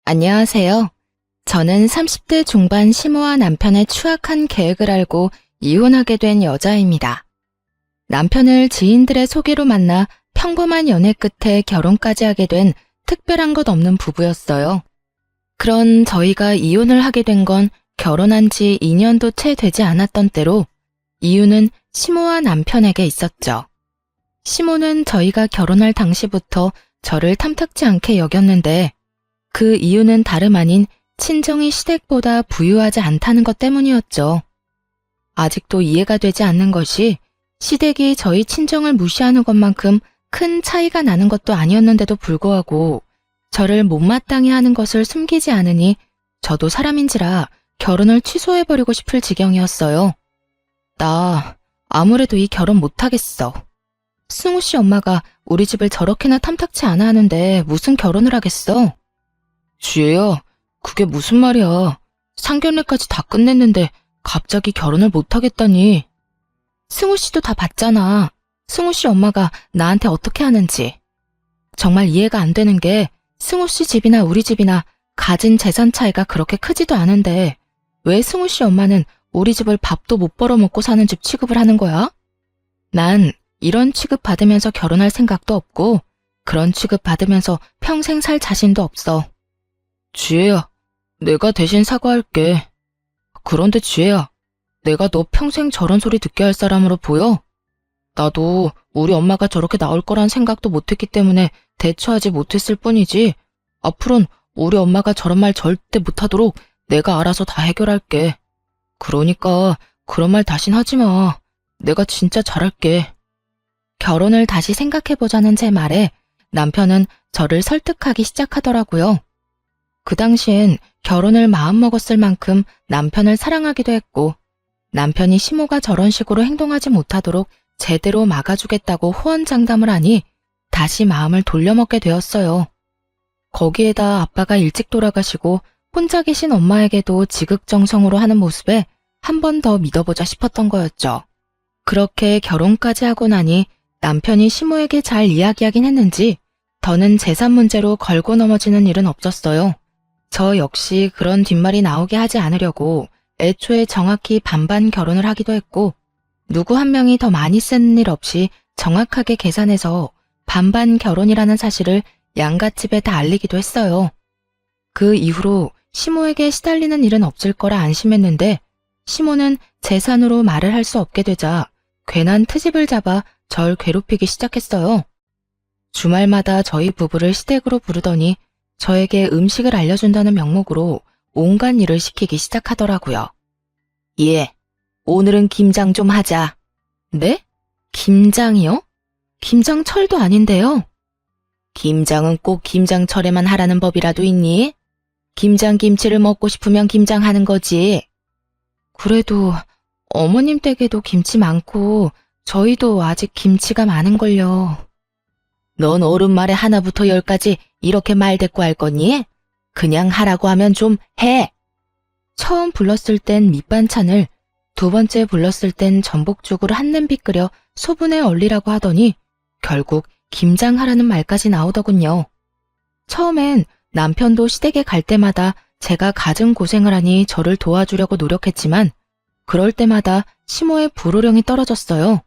안녕하세요. 저는 30대 중반 시모와 남편의 추악한 계획을 알고 이혼하게 된 여자입니다. 남편을 지인들의 소개로 만나 평범한 연애 끝에 결혼까지 하게 된 특별한 것 없는 부부였어요. 그런 저희가 이혼을 하게 된 건 결혼한 지 2년도 채 되지 않았던 때로 이유는 시모와 남편에게 있었죠. 시모는 저희가 결혼할 당시부터 저를 탐탁지 않게 여겼는데 그 이유는 다름 아닌 친정이 시댁보다 부유하지 않다는 것 때문이었죠. 아직도 이해가 되지 않는 것이 시댁이 저희 친정을 무시하는 것만큼 큰 차이가 나는 것도 아니었는데도 불구하고 저를 못마땅해 하는 것을 숨기지 않으니 저도 사람인지라 결혼을 취소해버리고 싶을 지경이었어요. 나 아무래도 이 결혼 못하겠어. 승우 씨 엄마가 우리 집을 저렇게나 탐탁치 않아 하는데 무슨 결혼을 하겠어? 지혜야, 그게 무슨 말이야. 상견례까지 다 끝냈는데 갑자기 결혼을 못하겠다니. 승우 씨도 다 봤잖아. 승우 씨 엄마가 나한테 어떻게 하는지. 정말 이해가 안 되는 게 승우 씨 집이나 우리 집이나 가진 재산 차이가 그렇게 크지도 않은데 왜 승우 씨 엄마는 우리 집을 밥도 못 벌어먹고 사는 집 취급을 하는 거야? 난 이런 취급 받으면서 결혼할 생각도 없고 그런 취급 받으면서 평생 살 자신도 없어. 지혜야, 내가 대신 사과할게. 그런데 지혜야, 내가 너 평생 저런 소리 듣게 할 사람으로 보여? 나도 우리 엄마가 저렇게 나올 거란 생각도 못했기 때문에 대처하지 못했을 뿐이지 앞으로는 우리 엄마가 저런 말 절대 못하도록 내가 알아서 다 해결할게. 그러니까 그런 말 다신 하지 마. 내가 진짜 잘할게. 결혼을 다시 생각해보자는 제 말에 남편은 저를 설득하기 시작하더라고요. 그 당시엔 결혼을 마음먹었을 만큼 남편을 사랑하기도 했고 남편이 시모가 저런 식으로 행동하지 못하도록 제대로 막아주겠다고 호언장담을 하니 다시 마음을 돌려먹게 되었어요. 거기에다 아빠가 일찍 돌아가시고 혼자 계신 엄마에게도 지극정성으로 하는 모습에 한 번 더 믿어보자 싶었던 거였죠. 그렇게 결혼까지 하고 나니 남편이 시모에게 잘 이야기하긴 했는지 더는 재산 문제로 걸고 넘어지는 일은 없었어요. 저 역시 그런 뒷말이 나오게 하지 않으려고 애초에 정확히 반반 결혼을 하기도 했고 누구 한 명이 더 많이 쓰는 일 없이 정확하게 계산해서 반반 결혼이라는 사실을 양가 집에 다 알리기도 했어요. 그 이후로 시모에게 시달리는 일은 없을 거라 안심했는데 시모는 재산으로 말을 할 수 없게 되자 괜한 트집을 잡아 절 괴롭히기 시작했어요. 주말마다 저희 부부를 시댁으로 부르더니 저에게 음식을 알려준다는 명목으로 온갖 일을 시키기 시작하더라고요. 예, 오늘은 김장 좀 하자. 네? 김장이요? 김장철도 아닌데요. 김장은 꼭 김장철에만 하라는 법이라도 있니? 김장김치를 먹고 싶으면 김장하는 거지. 그래도 어머님 댁에도 김치 많고 저희도 아직 김치가 많은걸요. 넌 어른 말에 하나부터 열까지 이렇게 말대꾸할 거니? 그냥 하라고 하면 좀 해. 처음 불렀을 땐 밑반찬을, 두 번째 불렀을 땐 전복죽을 한 냄비 끓여 소분에 얼리라고 하더니 결국 김장하라는 말까지 나오더군요. 처음엔 남편도 시댁에 갈 때마다 제가 갖은 고생을 하니 저를 도와주려고 노력했지만 그럴 때마다 시모의 불호령이 떨어졌어요.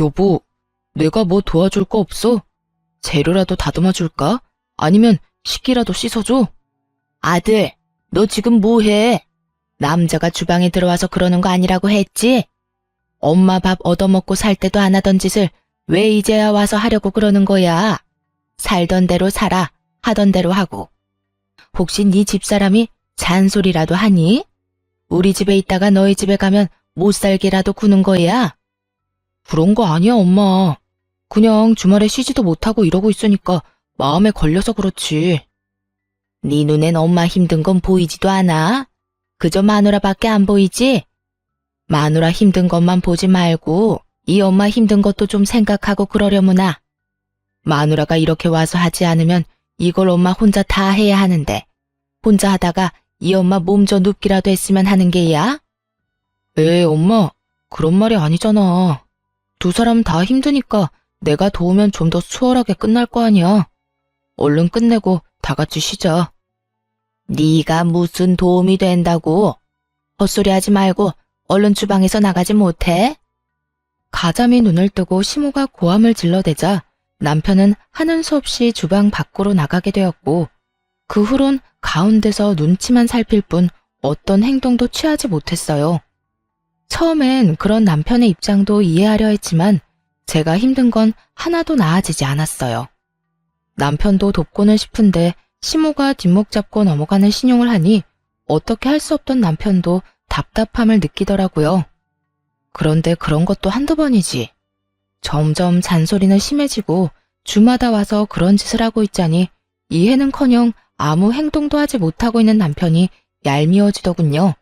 여보, 내가 뭐 도와줄 거 없어? 재료라도 다듬어 줄까? 아니면 식기라도 씻어줘? 아들, 너 지금 뭐해? 남자가 주방에 들어와서 그러는 거 아니라고 했지? 엄마 밥 얻어먹고 살 때도 안 하던 짓을 왜 이제야 와서 하려고 그러는 거야? 살던 대로 살아, 하던 대로 하고. 혹시 네 집사람이 잔소리라도 하니? 우리 집에 있다가 너희 집에 가면 못 살게라도 구는 거야? 그런 거 아니야, 엄마. 그냥 주말에 쉬지도 못하고 이러고 있으니까 마음에 걸려서 그렇지. 네 눈엔 엄마 힘든 건 보이지도 않아? 그저 마누라밖에 안 보이지? 마누라 힘든 것만 보지 말고 이 엄마 힘든 것도 좀 생각하고 그러려무나. 마누라가 이렇게 와서 하지 않으면 이걸 엄마 혼자 다 해야 하는데 혼자 하다가 이 엄마 몸져 눕기라도 했으면 하는 게야? 에이, 엄마, 그런 말이 아니잖아. 두 사람 다 힘드니까 내가 도우면 좀 더 수월하게 끝날 거 아니야. 얼른 끝내고 다 같이 쉬자. 네가 무슨 도움이 된다고? 헛소리 하지 말고 얼른 주방에서 나가지 못해? 가자미 눈을 뜨고 시모가 고함을 질러대자 남편은 하는 수 없이 주방 밖으로 나가게 되었고 그 후론 가운데서 눈치만 살필 뿐 어떤 행동도 취하지 못했어요. 처음엔 그런 남편의 입장도 이해하려 했지만 제가 힘든 건 하나도 나아지지 않았어요. 남편도 돕고는 싶은데 시모가 뒷목 잡고 넘어가는 신용을 하니 어떻게 할 수 없던 남편도 답답함을 느끼더라고요. 그런데 그런 것도 한두 번이지. 점점 잔소리는 심해지고 주마다 와서 그런 짓을 하고 있자니 이해는커녕 아무 행동도 하지 못하고 있는 남편이 얄미워지더군요.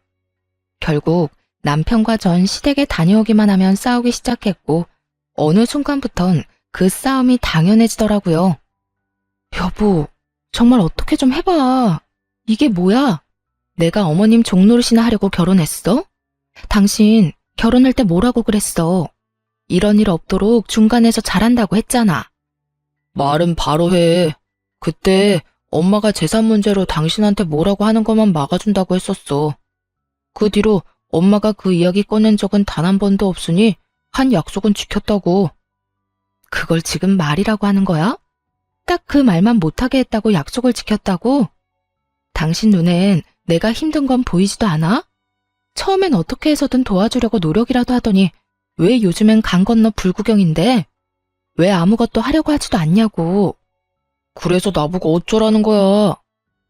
결국 남편과 전 시댁에 다녀오기만 하면 싸우기 시작했고 어느 순간부턴 그 싸움이 당연해지더라고요. 여보, 정말 어떻게 좀 해봐. 이게 뭐야? 내가 어머님 종노릇이나 하려고 결혼했어? 당신 결혼할 때 뭐라고 그랬어? 이런 일 없도록 중간에서 잘한다고 했잖아. 말은 바로 해. 그때 엄마가 재산 문제로 당신한테 뭐라고 하는 것만 막아준다고 했었어. 그 뒤로 엄마가 그 이야기 꺼낸 적은 단 한 번도 없으니 한 약속은 지켰다고. 그걸 지금 말이라고 하는 거야? 딱 그 말만 못하게 했다고 약속을 지켰다고? 당신 눈엔 내가 힘든 건 보이지도 않아? 처음엔 어떻게 해서든 도와주려고 노력이라도 하더니 왜 요즘엔 강 건너 불구경인데? 왜 아무것도 하려고 하지도 않냐고. 그래서 나보고 어쩌라는 거야.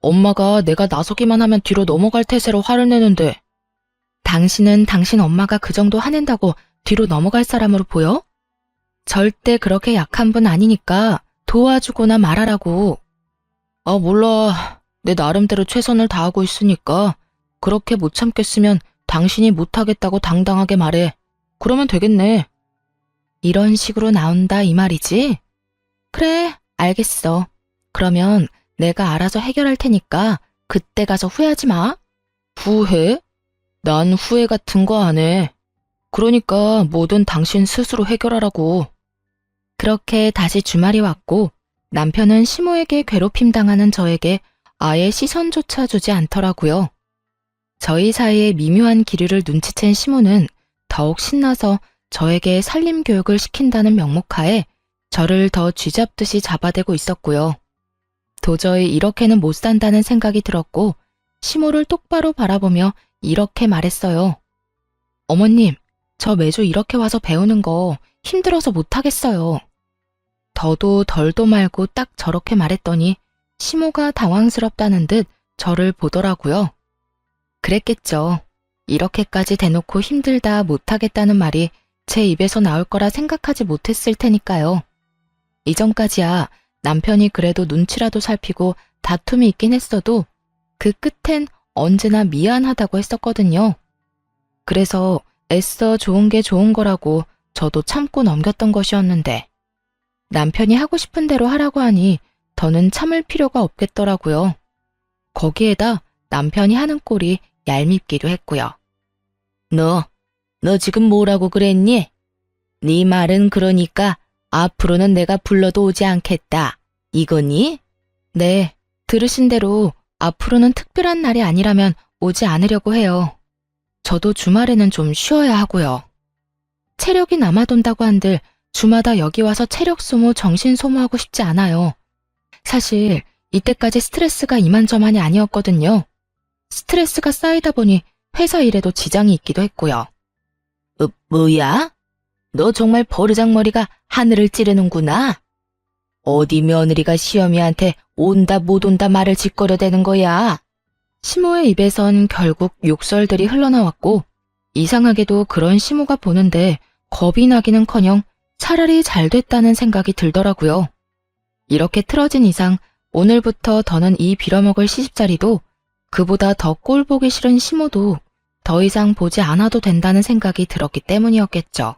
엄마가 내가 나서기만 하면 뒤로 넘어갈 태세로 화를 내는데. 당신은 당신 엄마가 그 정도 화낸다고 뒤로 넘어갈 사람으로 보여? 절대 그렇게 약한 분 아니니까 도와주거나 말하라고. 아, 몰라. 내 나름대로 최선을 다하고 있으니까 그렇게 못 참겠으면 당신이 못하겠다고 당당하게 말해. 그러면 되겠네. 이런 식으로 나온다 이 말이지? 그래, 알겠어. 그러면 내가 알아서 해결할 테니까 그때 가서 후회하지 마. 후회? 난 후회 같은 거 안 해. 그러니까 뭐든 당신 스스로 해결하라고. 그렇게 다시 주말이 왔고 남편은 시모에게 괴롭힘 당하는 저에게 아예 시선조차 주지 않더라고요. 저희 사이의 미묘한 기류를 눈치챈 시모는 더욱 신나서 저에게 살림 교육을 시킨다는 명목하에 저를 더 쥐잡듯이 잡아대고 있었고요. 도저히 이렇게는 못 산다는 생각이 들었고 시모를 똑바로 바라보며 이렇게 말했어요. 어머님, 저 매주 이렇게 와서 배우는 거 힘들어서 못하겠어요. 더도 덜도 말고 딱 저렇게 말했더니 시모가 당황스럽다는 듯 저를 보더라고요. 그랬겠죠. 이렇게까지 대놓고 힘들다 못하겠다는 말이 제 입에서 나올 거라 생각하지 못했을 테니까요. 이전까지야 남편이 그래도 눈치라도 살피고 다툼이 있긴 했어도 그 끝엔 언제나 미안하다고 했었거든요. 그래서 애써 좋은 게 좋은 거라고 저도 참고 넘겼던 것이었는데 남편이 하고 싶은 대로 하라고 하니 더는 참을 필요가 없겠더라고요. 거기에다 남편이 하는 꼴이 얄밉기도 했고요. 너 지금 뭐라고 그랬니? 네 말은 그러니까 앞으로는 내가 불러도 오지 않겠다. 이거니? 네, 들으신 대로 앞으로는 특별한 날이 아니라면 오지 않으려고 해요. 저도 주말에는 좀 쉬어야 하고요. 체력이 남아돈다고 한들 주마다 여기 와서 체력 소모, 정신 소모하고 싶지 않아요. 사실 이때까지 스트레스가 이만저만이 아니었거든요. 스트레스가 쌓이다 보니 회사 일에도 지장이 있기도 했고요. 뭐야? 너 정말 버르장머리가 하늘을 찌르는구나. 어디 며느리가 시어미한테 온다 못 온다 말을 짓거려대는 거야. 시모의 입에선 결국 욕설들이 흘러나왔고 이상하게도 그런 시모가 보는데 겁이 나기는커녕 차라리 잘 됐다는 생각이 들더라고요. 이렇게 틀어진 이상 오늘부터 더는 이 빌어먹을 시집자리도 그보다 더 꼴보기 싫은 시모도 더 이상 보지 않아도 된다는 생각이 들었기 때문이었겠죠.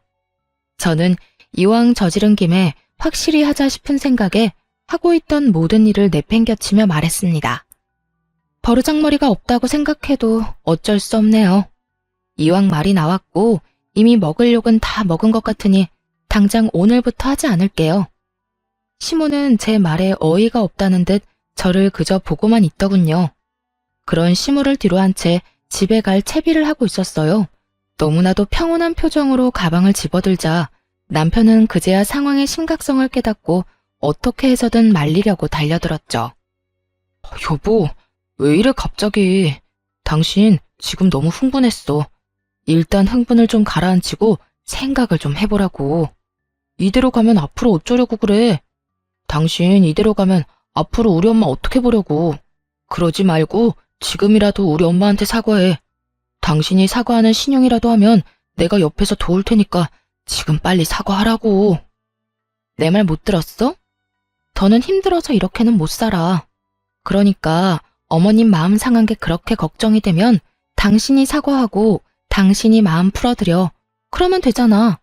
저는 이왕 저지른 김에 확실히 하자 싶은 생각에 하고 있던 모든 일을 내팽겨치며 말했습니다. 버르장머리가 없다고 생각해도 어쩔 수 없네요. 이왕 말이 나왔고 이미 먹을 욕은 다 먹은 것 같으니 당장 오늘부터 하지 않을게요. 시모는 제 말에 어이가 없다는 듯 저를 그저 보고만 있더군요. 그런 시무를 뒤로한 채 집에 갈 채비를 하고 있었어요. 너무나도 평온한 표정으로 가방을 집어들자 남편은 그제야 상황의 심각성을 깨닫고 어떻게 해서든 말리려고 달려들었죠. 여보, 왜 이래 갑자기? 당신 지금 너무 흥분했어. 일단 흥분을 좀 가라앉히고 생각을 좀 해보라고. 이대로 가면 앞으로 어쩌려고 그래? 당신 이대로 가면 앞으로 우리 엄마 어떻게 보려고. 그러지 말고 지금이라도 우리 엄마한테 사과해. 당신이 사과하는 신용이라도 하면 내가 옆에서 도울 테니까 지금 빨리 사과하라고. 내 말 못 들었어? 더는 힘들어서 이렇게는 못 살아. 그러니까 어머님 마음 상한 게 그렇게 걱정이 되면 당신이 사과하고 당신이 마음 풀어드려. 그러면 되잖아.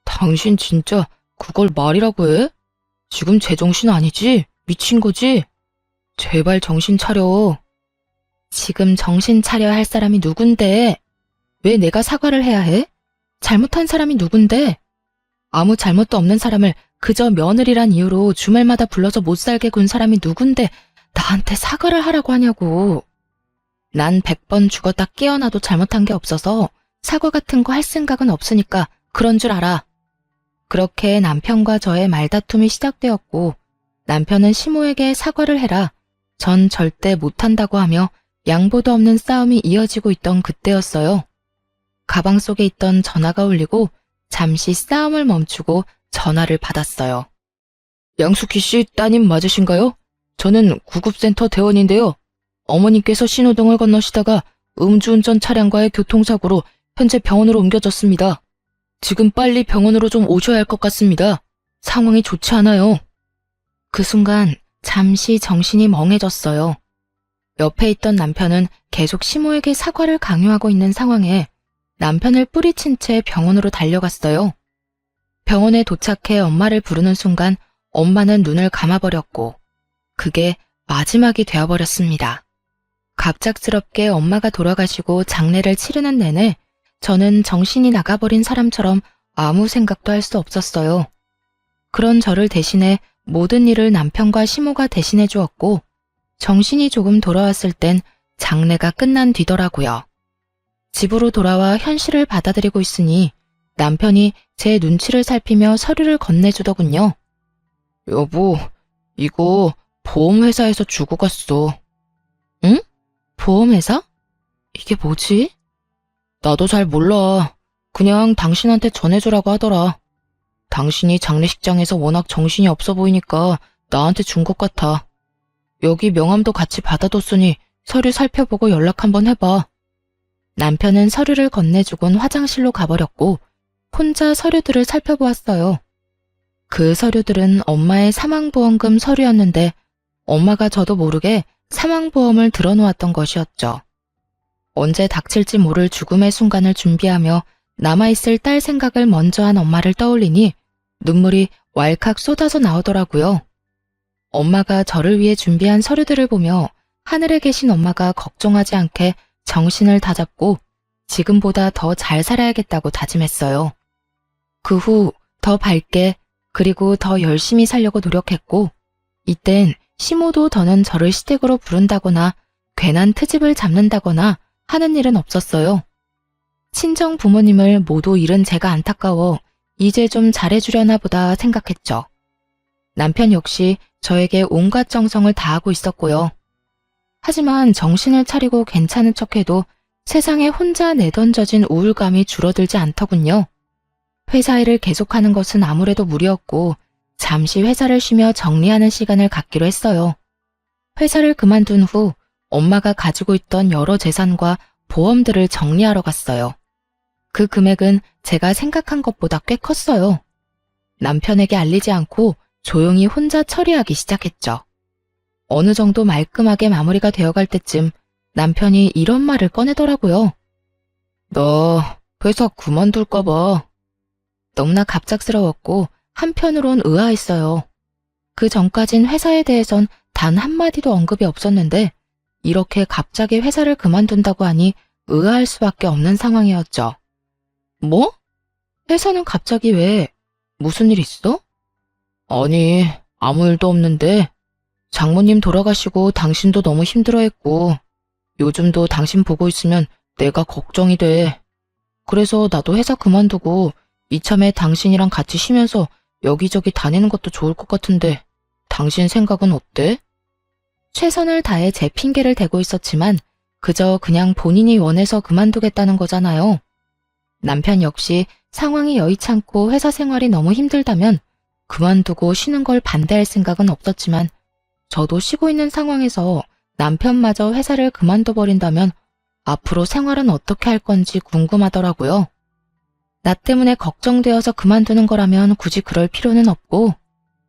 당신 진짜 그걸 말이라고 해? 지금 제정신 아니지? 미친 거지? 제발 정신 차려. 지금 정신 차려야 할 사람이 누군데? 왜 내가 사과를 해야 해? 잘못한 사람이 누군데? 아무 잘못도 없는 사람을 그저 며느리란 이유로 주말마다 불러서 못 살게 군 사람이 누군데 나한테 사과를 하라고 하냐고. 난 100번 죽었다 깨어나도 잘못한 게 없어서 사과 같은 거 할 생각은 없으니까 그런 줄 알아. 그렇게 남편과 저의 말다툼이 시작되었고 남편은 시모에게 사과를 해라. 전 절대 못한다고 하며 양보도 없는 싸움이 이어지고 있던 그때였어요. 가방 속에 있던 전화가 울리고 잠시 싸움을 멈추고 전화를 받았어요. 양숙희 씨 따님 맞으신가요? 저는 구급센터 대원인데요. 어머님께서 신호등을 건너시다가 음주운전 차량과의 교통사고로 현재 병원으로 옮겨졌습니다. 지금 빨리 병원으로 좀 오셔야 할 것 같습니다. 상황이 좋지 않아요. 그 순간 잠시 정신이 멍해졌어요. 옆에 있던 남편은 계속 시모에게 사과를 강요하고 있는 상황에 남편을 뿌리친 채 병원으로 달려갔어요. 병원에 도착해 엄마를 부르는 순간 엄마는 눈을 감아버렸고 그게 마지막이 되어버렸습니다. 갑작스럽게 엄마가 돌아가시고 장례를 치르는 내내 저는 정신이 나가버린 사람처럼 아무 생각도 할 수 없었어요. 그런 저를 대신해 모든 일을 남편과 시모가 대신해 주었고 정신이 조금 돌아왔을 땐 장례가 끝난 뒤더라고요. 집으로 돌아와 현실을 받아들이고 있으니 남편이 제 눈치를 살피며 서류를 건네주더군요. 여보, 이거 보험회사에서 주고 갔어. 응? 보험회사? 이게 뭐지? 나도 잘 몰라. 그냥 당신한테 전해주라고 하더라. 당신이 장례식장에서 워낙 정신이 없어 보이니까 나한테 준 것 같아. 여기 명함도 같이 받아뒀으니 서류 살펴보고 연락 한번 해봐. 남편은 서류를 건네주곤 화장실로 가버렸고 혼자 서류들을 살펴보았어요. 그 서류들은 엄마의 사망보험금 서류였는데 엄마가 저도 모르게 사망보험을 들어놓았던 것이었죠. 언제 닥칠지 모를 죽음의 순간을 준비하며 남아있을 딸 생각을 먼저 한 엄마를 떠올리니 눈물이 왈칵 쏟아져 나오더라고요. 엄마가 저를 위해 준비한 서류들을 보며 하늘에 계신 엄마가 걱정하지 않게 정신을 다잡고 지금보다 더 잘 살아야겠다고 다짐했어요. 그 후 더 밝게 그리고 더 열심히 살려고 노력했고 이땐 시모도 더는 저를 시댁으로 부른다거나 괜한 트집을 잡는다거나 하는 일은 없었어요. 친정 부모님을 모두 잃은 제가 안타까워 이제 좀 잘해주려나 보다 생각했죠. 남편 역시 저에게 온갖 정성을 다하고 있었고요. 하지만 정신을 차리고 괜찮은 척해도 세상에 혼자 내던져진 우울감이 줄어들지 않더군요. 회사 일을 계속하는 것은 아무래도 무리였고 잠시 회사를 쉬며 정리하는 시간을 갖기로 했어요. 회사를 그만둔 후 엄마가 가지고 있던 여러 재산과 보험들을 정리하러 갔어요. 그 금액은 제가 생각한 것보다 꽤 컸어요. 남편에게 알리지 않고 조용히 혼자 처리하기 시작했죠. 어느 정도 말끔하게 마무리가 되어갈 때쯤 남편이 이런 말을 꺼내더라고요. 너 회사 그만둘까 봐. 너무나 갑작스러웠고 한편으론 의아했어요. 그 전까진 회사에 대해선 단 한마디도 언급이 없었는데 이렇게 갑자기 회사를 그만둔다고 하니 의아할 수밖에 없는 상황이었죠. 뭐? 회사는 갑자기 왜? 무슨 일 있어? 아니, 아무 일도 없는데 장모님 돌아가시고 당신도 너무 힘들어했고 요즘도 당신 보고 있으면 내가 걱정이 돼. 그래서 나도 회사 그만두고 이참에 당신이랑 같이 쉬면서 여기저기 다니는 것도 좋을 것 같은데 당신 생각은 어때? 최선을 다해 제 핑계를 대고 있었지만 그저 그냥 본인이 원해서 그만두겠다는 거잖아요. 남편 역시 상황이 여의찮고 회사 생활이 너무 힘들다면 그만두고 쉬는 걸 반대할 생각은 없었지만 저도 쉬고 있는 상황에서 남편마저 회사를 그만둬버린다면 앞으로 생활은 어떻게 할 건지 궁금하더라고요. 나 때문에 걱정되어서 그만두는 거라면 굳이 그럴 필요는 없고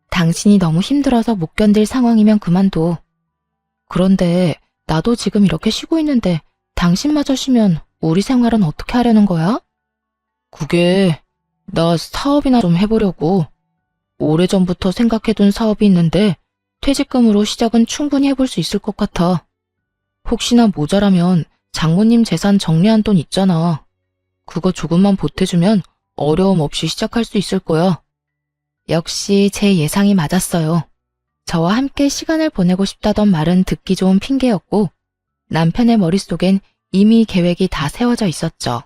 당신이 너무 힘들어서 못 견딜 상황이면 그만둬. 그런데 나도 지금 이렇게 쉬고 있는데 당신마저 쉬면 우리 생활은 어떻게 하려는 거야? 그게 나 사업이나 좀 해보려고. 오래전부터 생각해둔 사업이 있는데 퇴직금으로 시작은 충분히 해볼 수 있을 것 같아. 혹시나 모자라면 장모님 재산 정리한 돈 있잖아. 그거 조금만 보태주면 어려움 없이 시작할 수 있을 거야. 역시 제 예상이 맞았어요. 저와 함께 시간을 보내고 싶다던 말은 듣기 좋은 핑계였고 남편의 머릿속엔 이미 계획이 다 세워져 있었죠.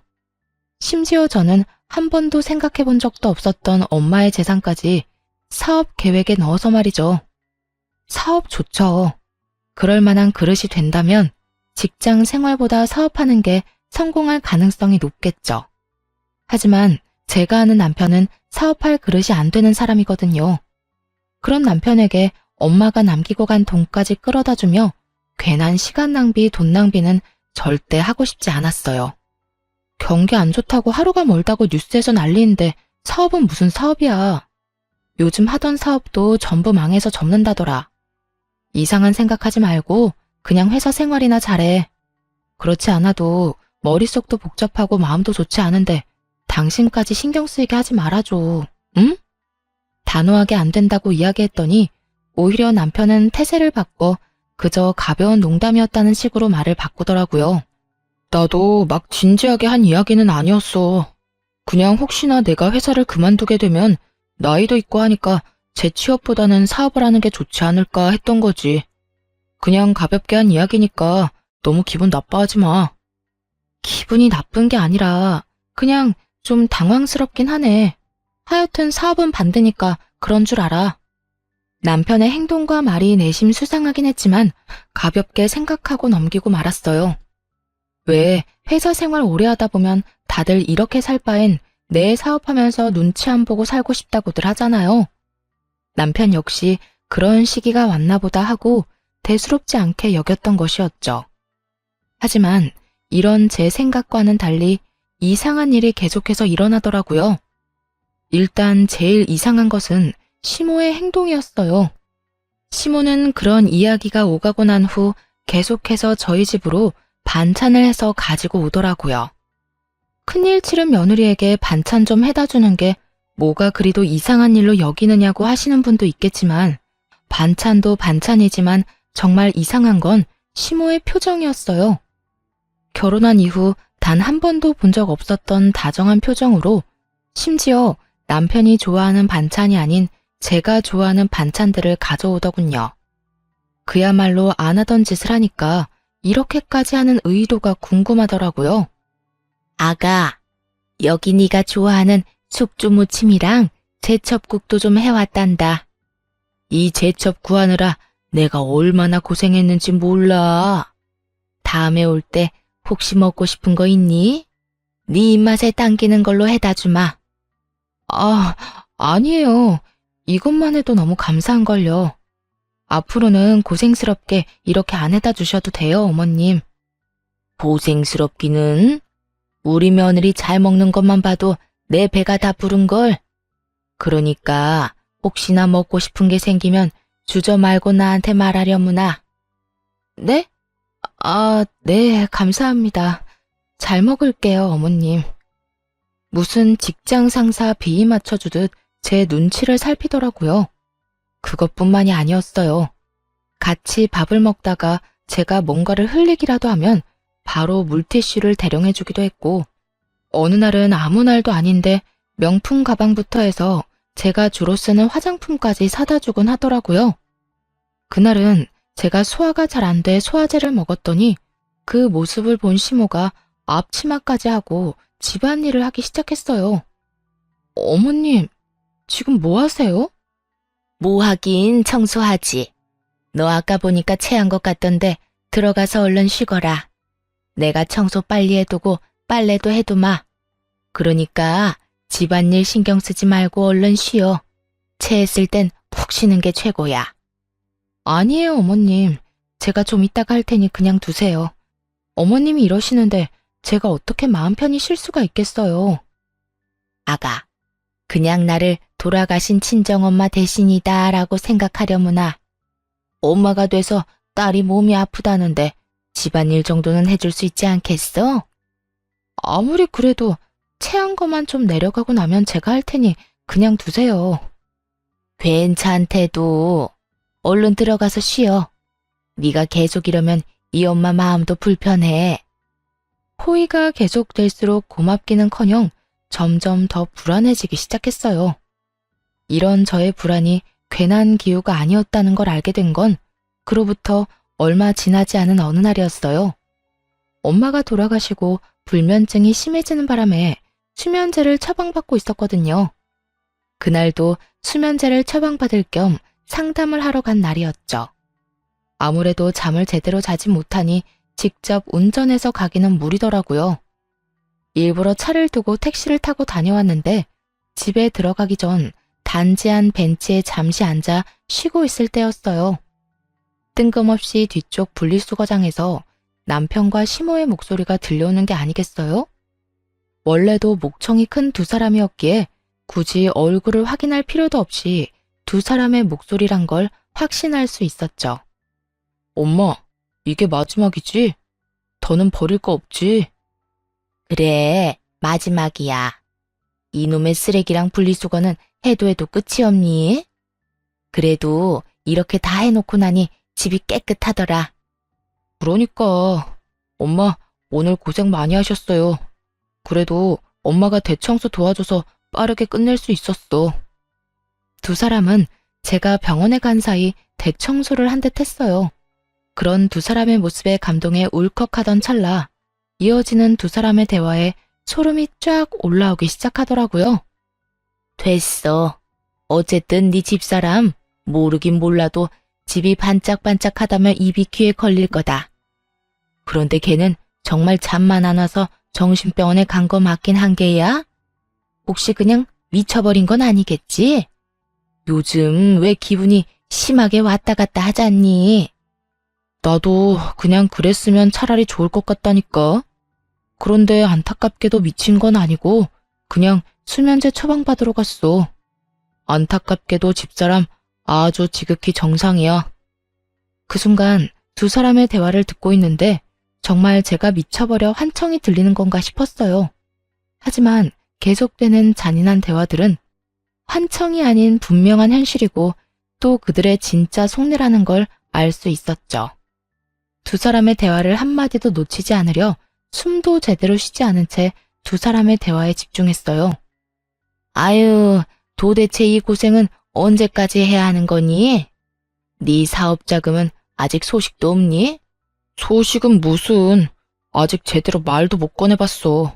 심지어 저는 한 번도 생각해 본 적도 없었던 엄마의 재산까지 사업 계획에 넣어서 말이죠. 사업 좋죠. 그럴 만한 그릇이 된다면 직장 생활보다 사업하는 게 성공할 가능성이 높겠죠. 하지만 제가 아는 남편은 사업할 그릇이 안 되는 사람이거든요. 그런 남편에게 엄마가 남기고 간 돈까지 끌어다 주며 괜한 시간 낭비, 돈 낭비는 절대 하고 싶지 않았어요. 경기 안 좋다고 하루가 멀다고 뉴스에서 난리인데 사업은 무슨 사업이야. 요즘 하던 사업도 전부 망해서 접는다더라. 이상한 생각하지 말고 그냥 회사 생활이나 잘해. 그렇지 않아도 머릿속도 복잡하고 마음도 좋지 않은데 당신까지 신경 쓰이게 하지 말아줘. 응? 단호하게 안 된다고 이야기했더니 오히려 남편은 태세를 바꿔 그저 가벼운 농담이었다는 식으로 말을 바꾸더라고요. 나도 막 진지하게 한 이야기는 아니었어. 그냥 혹시나 내가 회사를 그만두게 되면 나이도 있고 하니까 재취업보다는 사업을 하는 게 좋지 않을까 했던 거지. 그냥 가볍게 한 이야기니까 너무 기분 나빠하지 마. 기분이 나쁜 게 아니라 그냥 좀 당황스럽긴 하네. 하여튼 사업은 반대니까 그런 줄 알아. 남편의 행동과 말이 내심 수상하긴 했지만 가볍게 생각하고 넘기고 말았어요. 왜 회사 생활 오래 하다 보면 다들 이렇게 살 바엔 내 사업하면서 눈치 안 보고 살고 싶다고들 하잖아요. 남편 역시 그런 시기가 왔나 보다 하고 대수롭지 않게 여겼던 것이었죠. 하지만 이런 제 생각과는 달리 이상한 일이 계속해서 일어나더라고요. 일단 제일 이상한 것은 시모의 행동이었어요. 시모는 그런 이야기가 오가고 난 후 계속해서 저희 집으로 반찬을 해서 가지고 오더라고요. 큰일 치른 며느리에게 반찬 좀 해다 주는 게 뭐가 그리도 이상한 일로 여기느냐고 하시는 분도 있겠지만 반찬도 반찬이지만 정말 이상한 건 시모의 표정이었어요. 결혼한 이후 단 한 번도 본 적 없었던 다정한 표정으로 심지어 남편이 좋아하는 반찬이 아닌 제가 좋아하는 반찬들을 가져오더군요. 그야말로 안 하던 짓을 하니까 이렇게까지 하는 의도가 궁금하더라고요. 아가, 여기 네가 좋아하는 숙주무침이랑 제첩국도 좀 해왔단다. 이 제첩 구하느라 내가 얼마나 고생했는지 몰라. 다음에 올 때 혹시 먹고 싶은 거 있니? 네 입맛에 당기는 걸로 해다 주마. 아, 아니에요. 이것만 해도 너무 감사한걸요. 앞으로는 고생스럽게 이렇게 안 해다 주셔도 돼요, 어머님. 고생스럽기는? 우리 며느리 잘 먹는 것만 봐도 내 배가 다 부른걸. 그러니까 혹시나 먹고 싶은 게 생기면 주저 말고 나한테 말하려무나. 네? 네, 감사합니다. 잘 먹을게요, 어머님. 무슨 직장 상사 비위 맞춰주듯 제 눈치를 살피더라고요. 그것뿐만이 아니었어요. 같이 밥을 먹다가 제가 뭔가를 흘리기라도 하면 바로 물티슈를 대령해주기도 했고, 어느 날은 아무 날도 아닌데 명품 가방부터 해서 제가 주로 쓰는 화장품까지 사다 주곤 하더라고요. 그날은 제가 소화가 잘 안 돼 소화제를 먹었더니 그 모습을 본 시모가 앞치마까지 하고 집안일을 하기 시작했어요. 어머님, 지금 뭐 하세요? 뭐 하긴 청소하지. 너 아까 보니까 체한 것 같던데 들어가서 얼른 쉬거라. 내가 청소 빨리 해두고 빨래도 해두마. 그러니까 집안일 신경 쓰지 말고 얼른 쉬어. 체했을 땐 푹 쉬는 게 최고야. 아니에요, 어머님. 제가 좀 이따가 할 테니 그냥 두세요. 어머님이 이러시는데 제가 어떻게 마음 편히 쉴 수가 있겠어요. 아가, 그냥 나를 돌아가신 친정엄마 대신이다 라고 생각하려무나. 엄마가 돼서 딸이 몸이 아프다는데 집안일 정도는 해줄 수 있지 않겠어? 아무리 그래도 체한 것만 좀 내려가고 나면 제가 할 테니 그냥 두세요. 괜찮대도 얼른 들어가서 쉬어. 네가 계속 이러면 이 엄마 마음도 불편해. 호의가 계속될수록 고맙기는커녕 점점 더 불안해지기 시작했어요. 이런 저의 불안이 괜한 기우가 아니었다는 걸 알게 된 건 그로부터 얼마 지나지 않은 어느 날이었어요. 엄마가 돌아가시고 불면증이 심해지는 바람에 수면제를 처방받고 있었거든요. 그날도 수면제를 처방받을 겸 상담을 하러 간 날이었죠. 아무래도 잠을 제대로 자지 못하니 직접 운전해서 가기는 무리더라고요. 일부러 차를 두고 택시를 타고 다녀왔는데 집에 들어가기 전 단지 한 벤치에 잠시 앉아 쉬고 있을 때였어요. 뜬금없이 뒤쪽 분리수거장에서 남편과 시모의 목소리가 들려오는 게 아니겠어요? 원래도 목청이 큰 두 사람이었기에 굳이 얼굴을 확인할 필요도 없이 두 사람의 목소리란 걸 확신할 수 있었죠. 엄마, 이게 마지막이지? 더는 버릴 거 없지? 그래, 마지막이야. 이놈의 쓰레기랑 분리수거는 해도 해도 끝이 없니? 그래도 이렇게 다 해놓고 나니 집이 깨끗하더라. 그러니까 엄마 오늘 고생 많이 하셨어요. 그래도 엄마가 대청소 도와줘서 빠르게 끝낼 수 있었어. 두 사람은 제가 병원에 간 사이 대청소를 한 듯 했어요. 그런 두 사람의 모습에 감동해 울컥하던 찰나 이어지는 두 사람의 대화에 소름이 쫙 올라오기 시작하더라고요. 됐어. 어쨌든 네 집사람 모르긴 몰라도 집이 반짝반짝하다며 입이 귀에 걸릴 거다. 그런데 걔는 정말 잠만 안 와서 정신병원에 간 거 맞긴 한 게야? 혹시 그냥 미쳐버린 건 아니겠지? 요즘 왜 기분이 심하게 왔다 갔다 하잖니? 나도 그냥 그랬으면 차라리 좋을 것 같다니까. 그런데 안타깝게도 미친 건 아니고 그냥 수면제 처방받으러 갔어. 안타깝게도 집사람 아주 지극히 정상이야. 그 순간 두 사람의 대화를 듣고 있는데 정말 제가 미쳐버려 환청이 들리는 건가 싶었어요. 하지만 계속되는 잔인한 대화들은 환청이 아닌 분명한 현실이고 또 그들의 진짜 속내라는 걸 알 수 있었죠. 두 사람의 대화를 한마디도 놓치지 않으려 숨도 제대로 쉬지 않은 채 두 사람의 대화에 집중했어요. 아유, 도대체 이 고생은 언제까지 해야 하는 거니? 네 사업 자금은 아직 소식도 없니? 소식은 무슨, 아직 제대로 말도 못 꺼내봤어.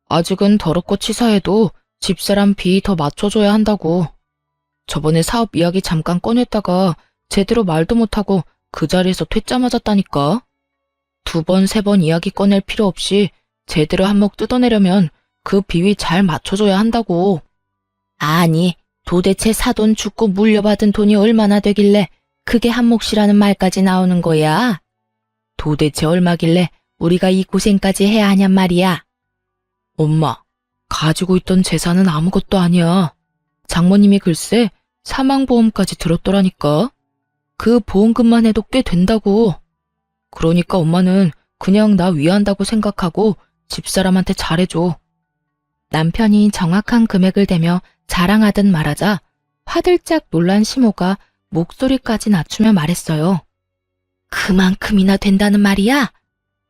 아직은 더럽고 치사해도 집사람 비 더 맞춰줘야 한다고. 저번에 사업 이야기 잠깐 꺼냈다가 제대로 말도 못하고 그 자리에서 퇴짜 맞았다니까. 두 번, 세 번 이야기 꺼낼 필요 없이 제대로 한몫 뜯어내려면 그 비위 잘 맞춰줘야 한다고. 아니, 도대체 사돈 죽고 물려받은 돈이 얼마나 되길래 그게 한 몫이라는 말까지 나오는 거야? 도대체 얼마길래 우리가 이 고생까지 해야 하냔 말이야. 엄마, 가지고 있던 재산은 아무것도 아니야. 장모님이 글쎄 사망보험까지 들었더라니까. 그 보험금만 해도 꽤 된다고. 그러니까 엄마는 그냥 나 위한다고 생각하고 집사람한테 잘해줘. 남편이 정확한 금액을 대며 자랑하듯 말하자 화들짝 놀란 시모가 목소리까지 낮추며 말했어요. 그만큼이나 된다는 말이야?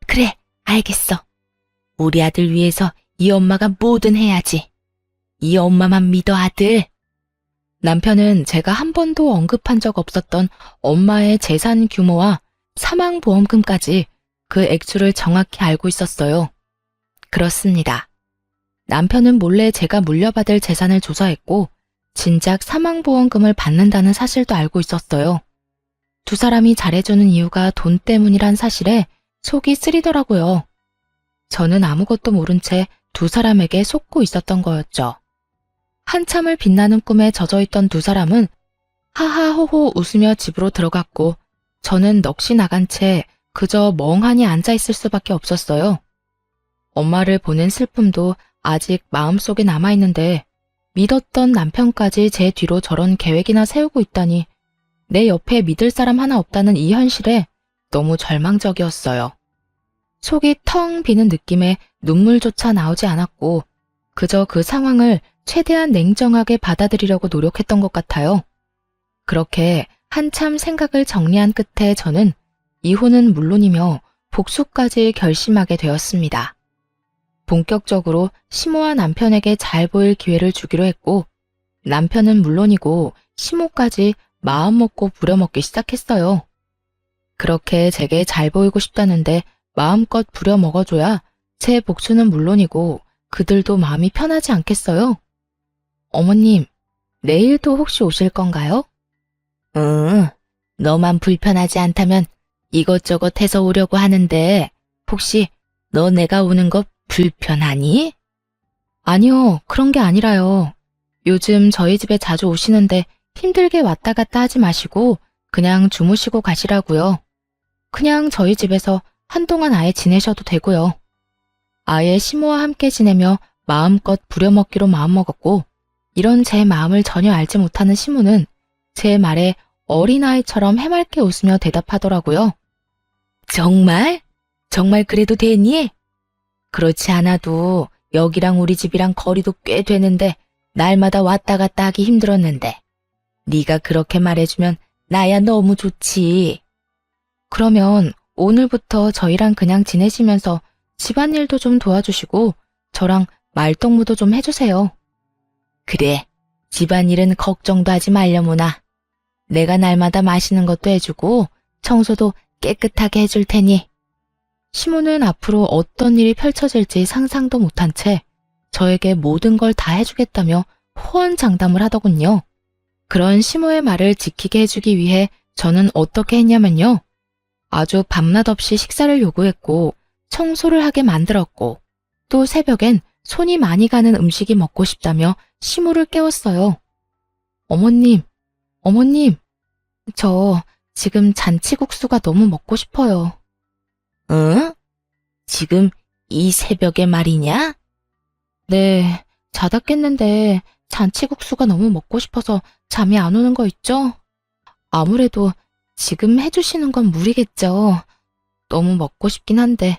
그래, 알겠어. 우리 아들 위해서 이 엄마가 뭐든 해야지. 이 엄마만 믿어, 아들. 남편은 제가 한 번도 언급한 적 없었던 엄마의 재산 규모와 사망보험금까지 그 액수를 정확히 알고 있었어요. 그렇습니다. 남편은 몰래 제가 물려받을 재산을 조사했고 진작 사망보험금을 받는다는 사실도 알고 있었어요. 두 사람이 잘해주는 이유가 돈 때문이란 사실에 속이 쓰리더라고요. 저는 아무것도 모른 채 두 사람에게 속고 있었던 거였죠. 한참을 빛나는 꿈에 젖어있던 두 사람은 하하호호 웃으며 집으로 들어갔고 저는 넋이 나간 채 그저 멍하니 앉아있을 수밖에 없었어요. 엄마를 보낸 슬픔도 아직 마음속에 남아있는데 믿었던 남편까지 제 뒤로 저런 계획이나 세우고 있다니 내 옆에 믿을 사람 하나 없다는 이 현실에 너무 절망적이었어요. 속이 텅 비는 느낌에 눈물조차 나오지 않았고 그저 그 상황을 최대한 냉정하게 받아들이려고 노력했던 것 같아요. 그렇게 한참 생각을 정리한 끝에 저는 이혼은 물론이며 복수까지 결심하게 되었습니다. 본격적으로 시모와 남편에게 잘 보일 기회를 주기로 했고 남편은 물론이고 시모까지 마음먹고 부려먹기 시작했어요. 그렇게 제게 잘 보이고 싶다는데 마음껏 부려먹어줘야 제 복수는 물론이고 그들도 마음이 편하지 않겠어요? 어머님, 내일도 혹시 오실 건가요? 응, 너만 불편하지 않다면 이것저것 해서 오려고 하는데 혹시 너 내가 오는 거 불편하니? 아니요, 그런 게 아니라요. 요즘 저희 집에 자주 오시는데 힘들게 왔다 갔다 하지 마시고 그냥 주무시고 가시라고요. 그냥 저희 집에서 한동안 아예 지내셔도 되고요. 아예 시모와 함께 지내며 마음껏 부려먹기로 마음먹었고 이런 제 마음을 전혀 알지 못하는 시모는 제 말에 어린아이처럼 해맑게 웃으며 대답하더라고요. 정말? 정말 그래도 되니? 그렇지 않아도 여기랑 우리 집이랑 거리도 꽤 되는데 날마다 왔다 갔다 하기 힘들었는데 네가 그렇게 말해주면 나야 너무 좋지. 그러면 오늘부터 저희랑 그냥 지내시면서 집안일도 좀 도와주시고 저랑 말동무도 좀 해주세요. 그래, 집안일은 걱정도 하지 말려무나. 내가 날마다 마시는 것도 해주고 청소도 깨끗하게 해줄 테니. 시모는 앞으로 어떤 일이 펼쳐질지 상상도 못한 채 저에게 모든 걸 다 해주겠다며 호언장담을 하더군요. 그런 시모의 말을 지키게 해주기 위해 저는 어떻게 했냐면요. 아주 밤낮 없이 식사를 요구했고 청소를 하게 만들었고 또 새벽엔 손이 많이 가는 음식이 먹고 싶다며 시모를 깨웠어요. 어머님, 저 지금 잔치국수가 너무 먹고 싶어요. 응? 지금 이 새벽에 말이냐? 네, 자다 깼는데 잔치국수가 너무 먹고 싶어서 잠이 안 오는 거 있죠? 아무래도 지금 해주시는 건 무리겠죠. 너무 먹고 싶긴 한데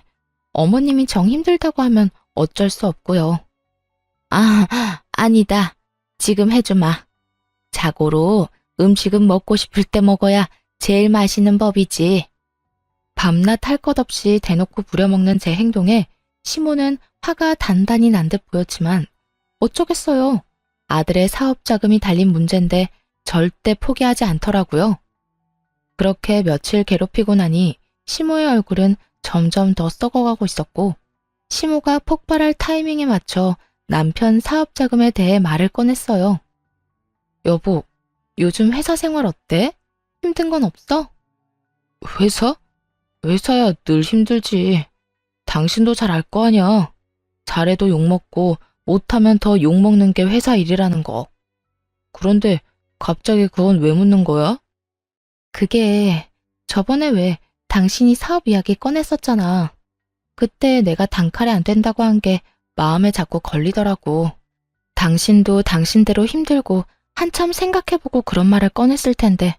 어머님이 정 힘들다고 하면 어쩔 수 없고요. 아, 아니다. 지금 해주마. 자고로 음식은 먹고 싶을 때 먹어야 제일 맛있는 법이지. 밤낮 할 것 없이 대놓고 부려먹는 제 행동에 시모는 화가 단단히 난 듯 보였지만 어쩌겠어요. 아들의 사업 자금이 달린 문제인데 절대 포기하지 않더라고요. 그렇게 며칠 괴롭히고 나니 시모의 얼굴은 점점 더 썩어가고 있었고 시모가 폭발할 타이밍에 맞춰 남편 사업 자금에 대해 말을 꺼냈어요. 여보, 요즘 회사 생활 어때? 힘든 건 없어? 회사? 회사야 늘 힘들지. 당신도 잘 알 거 아냐. 잘해도 욕먹고 못하면 더 욕먹는 게 회사 일이라는 거. 그런데 갑자기 그건 왜 묻는 거야? 그게 저번에 왜 당신이 사업 이야기 꺼냈었잖아. 그때 내가 단칼에 안 된다고 한 게 마음에 자꾸 걸리더라고. 당신도 당신대로 힘들고 한참 생각해보고 그런 말을 꺼냈을 텐데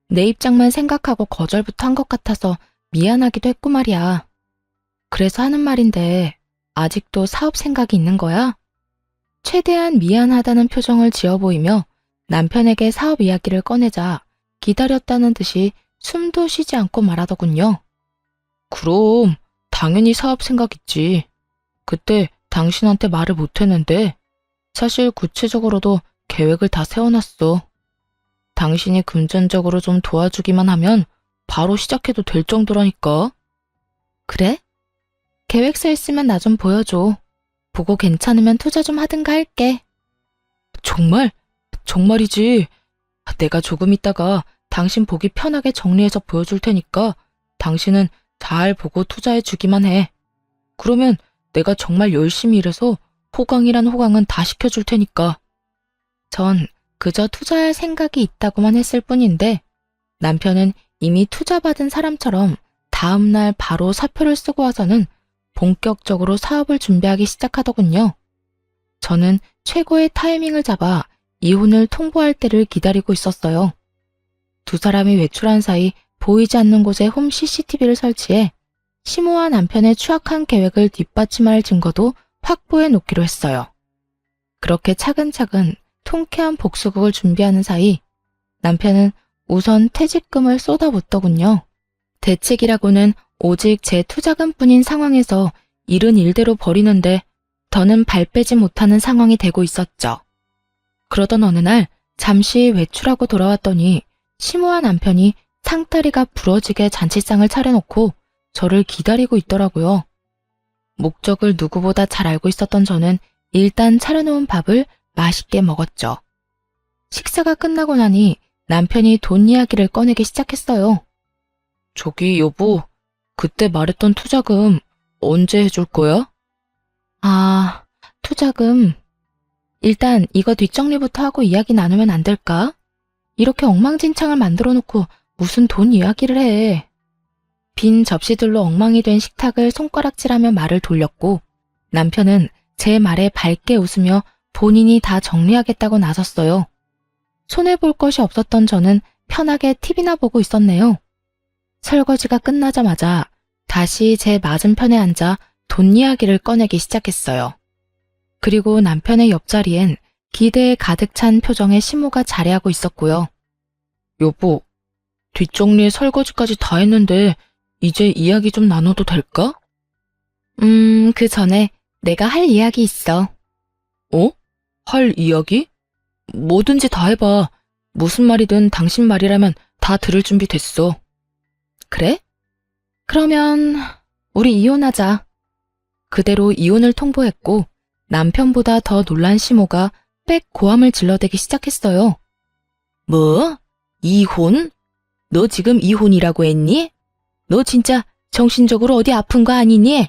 내 입장만 생각하고 거절부터 한 것 같아서 미안하기도 했고 말이야. 그래서 하는 말인데 아직도 사업 생각이 있는 거야? 최대한 미안하다는 표정을 지어 보이며 남편에게 사업 이야기를 꺼내자 기다렸다는 듯이 숨도 쉬지 않고 말하더군요. 그럼 당연히 사업 생각 있지. 그때 당신한테 말을 못했는데 사실 구체적으로도 계획을 다 세워놨어. 당신이 금전적으로 좀 도와주기만 하면 바로 시작해도 될 정도라니까. 그래? 계획서 있으면 나 좀 보여줘. 보고 괜찮으면 투자 좀 하든가 할게. 정말? 정말이지. 내가 조금 있다가 당신 보기 편하게 정리해서 보여줄 테니까 당신은 잘 보고 투자해 주기만 해. 그러면 내가 정말 열심히 일해서 호강이란 호강은 다 시켜줄 테니까. 전 그저 투자할 생각이 있다고만 했을 뿐인데 남편은 이미 투자받은 사람처럼 다음날 바로 사표를 쓰고 와서는 본격적으로 사업을 준비하기 시작하더군요. 저는 최고의 타이밍을 잡아 이혼을 통보할 때를 기다리고 있었어요. 두 사람이 외출한 사이 보이지 않는 곳에 홈 CCTV를 설치해 시모와 남편의 추악한 계획을 뒷받침할 증거도 확보해 놓기로 했어요. 그렇게 차근차근 통쾌한 복수극을 준비하는 사이 남편은 우선 퇴직금을 쏟아붓더군요. 대책이라고는 오직 제 투자금뿐인 상황에서 일은 일대로 벌이는데 더는 발 빼지 못하는 상황이 되고 있었죠. 그러던 어느 날 잠시 외출하고 돌아왔더니 시모와 남편이 상다리가 부러지게 잔치상을 차려놓고 저를 기다리고 있더라고요. 목적을 누구보다 잘 알고 있었던 저는 일단 차려놓은 밥을 맛있게 먹었죠. 식사가 끝나고 나니 남편이 돈 이야기를 꺼내기 시작했어요. 저기 여보, 그때 말했던 투자금 언제 해줄 거야? 아, 투자금. 일단 이거 뒷정리부터 하고 이야기 나누면 안 될까? 이렇게 엉망진창을 만들어 놓고 무슨 돈 이야기를 해. 빈 접시들로 엉망이 된 식탁을 손가락질하며 말을 돌렸고 남편은 제 말에 밝게 웃으며 본인이 다 정리하겠다고 나섰어요. 손해볼 것이 없었던 저는 편하게 TV나 보고 있었네요. 설거지가 끝나자마자 다시 제 맞은편에 앉아 돈 이야기를 꺼내기 시작했어요. 그리고 남편의 옆자리엔 기대에 가득 찬 표정의 시모가 자리하고 있었고요. 여보, 뒷정리에 설거지까지 다 했는데 이제 이야기 좀 나눠도 될까? 그 전에 내가 할 이야기 있어. 어? 할 이야기? 뭐든지 다 해봐. 무슨 말이든 당신 말이라면 다 들을 준비 됐어. 그래? 그러면 우리 이혼하자. 그대로 이혼을 통보했고 남편보다 더 놀란 시모가 빽 고함을 질러대기 시작했어요. 뭐? 이혼? 너 지금 이혼이라고 했니? 너 진짜 정신적으로 어디 아픈 거 아니니?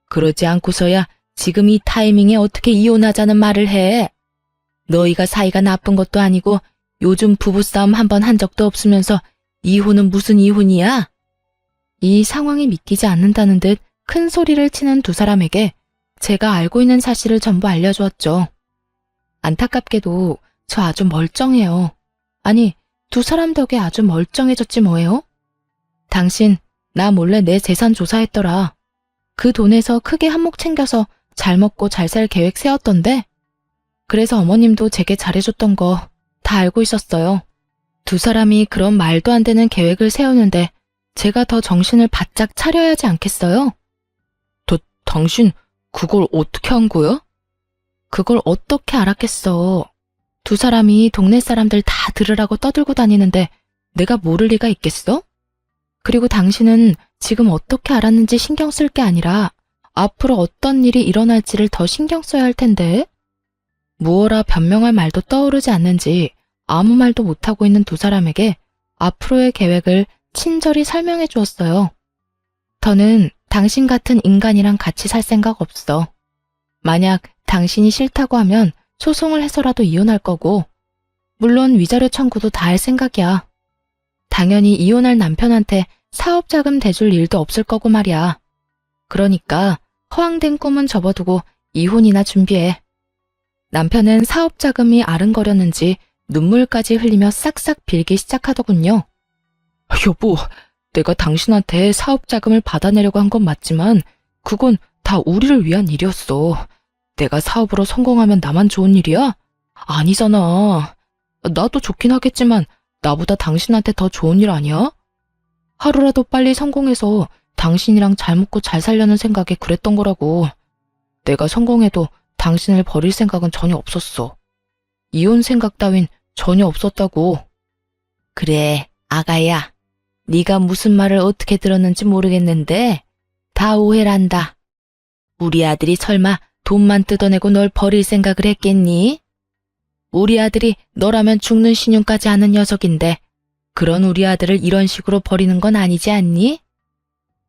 그러지 않고서야 지금 이 타이밍에 어떻게 이혼하자는 말을 해? 너희가 사이가 나쁜 것도 아니고 요즘 부부싸움 한 번 한 적도 없으면서 이혼은 무슨 이혼이야? 이 상황이 믿기지 않는다는 듯 큰 소리를 치는 두 사람에게 제가 알고 있는 사실을 전부 알려주었죠. 안타깝게도 저 아주 멀쩡해요. 아니, 두 사람 덕에 아주 멀쩡해졌지 뭐예요? 당신, 나 몰래 내 재산 조사했더라. 그 돈에서 크게 한몫 챙겨서 잘 먹고 잘 살 계획 세웠던데? 그래서 어머님도 제게 잘해줬던 거 다 알고 있었어요. 두 사람이 그런 말도 안 되는 계획을 세우는데 제가 더 정신을 바짝 차려야 하지 않겠어요? 당신 그걸 어떻게 한 거야? 그걸 어떻게 알았겠어. 두 사람이 동네 사람들 다 들으라고 떠들고 다니는데 내가 모를 리가 있겠어? 그리고 당신은 지금 어떻게 알았는지 신경 쓸 게 아니라 앞으로 어떤 일이 일어날지를 더 신경 써야 할 텐데. 무어라 변명할 말도 떠오르지 않는지 아무 말도 못하고 있는 두 사람에게 앞으로의 계획을 친절히 설명해 주었어요. 더는 당신 같은 인간이랑 같이 살 생각 없어. 만약 당신이 싫다고 하면 소송을 해서라도 이혼할 거고, 물론 위자료 청구도 다 할 생각이야. 당연히 이혼할 남편한테 사업자금 대줄 일도 없을 거고 말이야. 그러니까 허황된 꿈은 접어두고 이혼이나 준비해. 남편은 사업자금이 아른거렸는지 눈물까지 흘리며 싹싹 빌기 시작하더군요. 여보, 내가 당신한테 사업자금을 받아내려고 한 건 맞지만 그건 다 우리를 위한 일이었어. 내가 사업으로 성공하면 나만 좋은 일이야? 아니잖아. 나도 좋긴 하겠지만 나보다 당신한테 더 좋은 일 아니야? 하루라도 빨리 성공해서 당신이랑 잘 먹고 잘 살려는 생각에 그랬던 거라고. 내가 성공해도 당신을 버릴 생각은 전혀 없었어. 이혼 생각 따윈 전혀 없었다고. 그래, 아가야. 네가 무슨 말을 어떻게 들었는지 모르겠는데 다 오해란다. 우리 아들이 설마 돈만 뜯어내고 널 버릴 생각을 했겠니? 우리 아들이 너라면 죽는 신용까지 하는 녀석인데 그런 우리 아들을 이런 식으로 버리는 건 아니지 않니?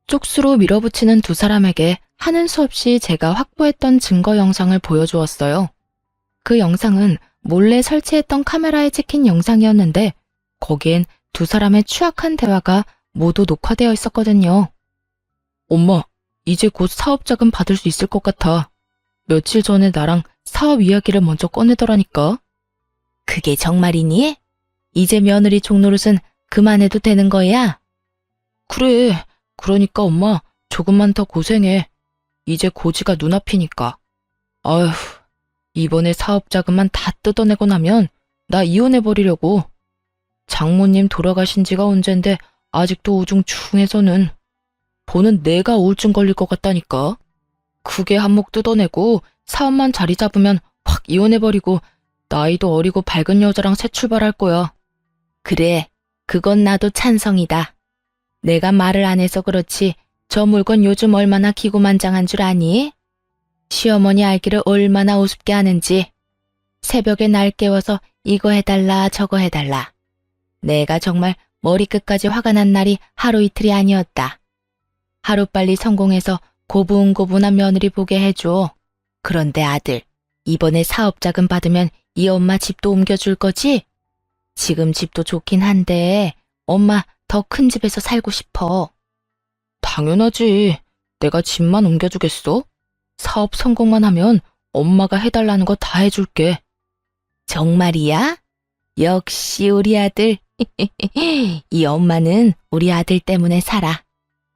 쪽수로 밀어붙이는 두 사람에게 하는 수 없이 제가 확보했던 증거 영상을 보여주었어요. 그 영상은 몰래 설치했던 카메라에 찍힌 영상이었는데 거기엔 두 사람의 추악한 대화가 모두 녹화되어 있었거든요. 엄마, 이제 곧 사업자금 받을 수 있을 것 같아. 며칠 전에 나랑 사업 이야기를 먼저 꺼내더라니까. 그게 정말이니? 이제 며느리 종노릇은 그만해도 되는 거야? 그래, 그러니까 엄마 조금만 더 고생해. 이제 고지가 눈앞이니까. 아휴, 이번에 사업자금만 다 뜯어내고 나면 나 이혼해버리려고. 장모님 돌아가신 지가 언젠데 아직도 우중충해서는. 보는 내가 우울증 걸릴 것 같다니까. 크게 한몫 뜯어내고 사업만 자리 잡으면 확 이혼해버리고 나이도 어리고 밝은 여자랑 새 출발할 거야. 그래, 그건 나도 찬성이다. 내가 말을 안 해서 그렇지 저 물건 요즘 얼마나 기고만장한 줄 아니? 시어머니 알기를 얼마나 우습게 하는지. 새벽에 날 깨워서 이거 해달라 저거 해달라. 내가 정말 머리끝까지 화가 난 날이 하루 이틀이 아니었다. 하루빨리 성공해서 고분고분한 며느리 보게 해줘. 그런데 아들, 이번에 사업자금 받으면 이 엄마 집도 옮겨줄 거지? 지금 집도 좋긴 한데 엄마 더 큰 집에서 살고 싶어. 당연하지. 내가 집만 옮겨주겠어? 사업 성공만 하면 엄마가 해달라는 거 다 해줄게. 정말이야? 역시 우리 아들. 이 엄마는 우리 아들 때문에 살아.